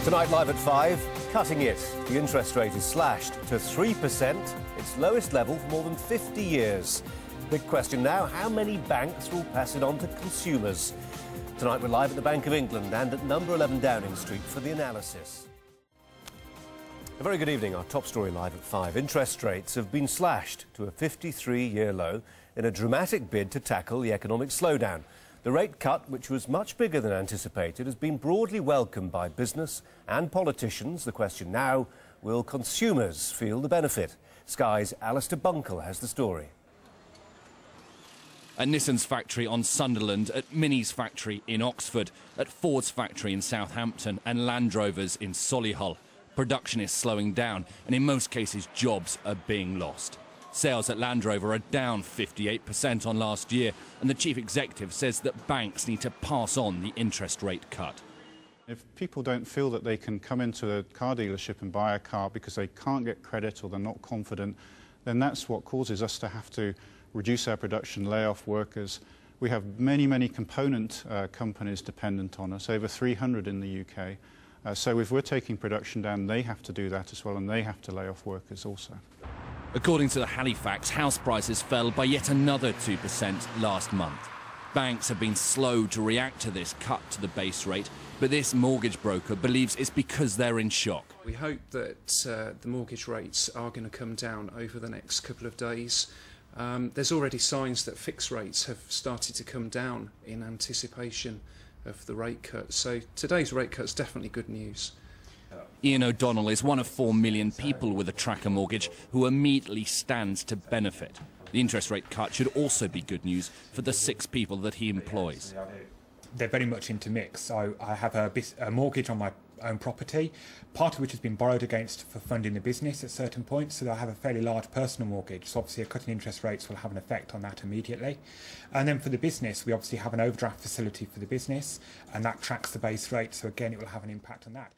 Tonight, live at 5, cutting it. The interest rate is slashed to 3%, its lowest level for more than 50 years. Big question now, how many banks will pass it on to consumers? Tonight, we're live at the Bank of England and at number 11 Downing Street for the analysis. A very good evening. Our top story live at 5. Interest rates have been slashed to a 53-year low in a dramatic bid to tackle the economic slowdown. The rate cut, which was much bigger than anticipated, has been broadly welcomed by business and politicians. The question now, will consumers feel the benefit? Sky's Alistair Bunkle has the story. At Nissan's factory on Sunderland, at Mini's factory in Oxford, at Ford's factory in Southampton and Land Rover's in Solihull, production is slowing down and in most cases jobs are being lost. Sales at Land Rover are down 58% on last year, and the chief executive says that banks need to pass on the interest rate cut. If people don't feel that they can come into a car dealership and buy a car because they can't get credit or they're not confident, then that's what causes us to have to reduce our production, lay off workers. We have many component companies dependent on us, over 300 in the UK. So if we're taking production down, they have to do that as well, and they have to lay off workers also. According to the Halifax, house prices fell by yet another 2% last month. Banks have been slow to react to this cut to the base rate, but this mortgage broker believes it's because they're in shock. We hope that the mortgage rates are going to come down over the next couple of days. There's already signs that fixed rates have started to come down in anticipation of the rate cut. So today's rate cut is definitely good news. Ian O'Donnell is one of 4 million people with a tracker mortgage who immediately stands to benefit. The interest rate cut should also be good news for the 6 people that he employs. They're very much intermixed. So I have a mortgage on my own property, part of which has been borrowed against for funding the business at certain points, so I have a fairly large personal mortgage, so obviously a cut in interest rates will have an effect on that immediately. And then for the business, we obviously have an overdraft facility for the business, and that tracks the base rate, so again it will have an impact on that.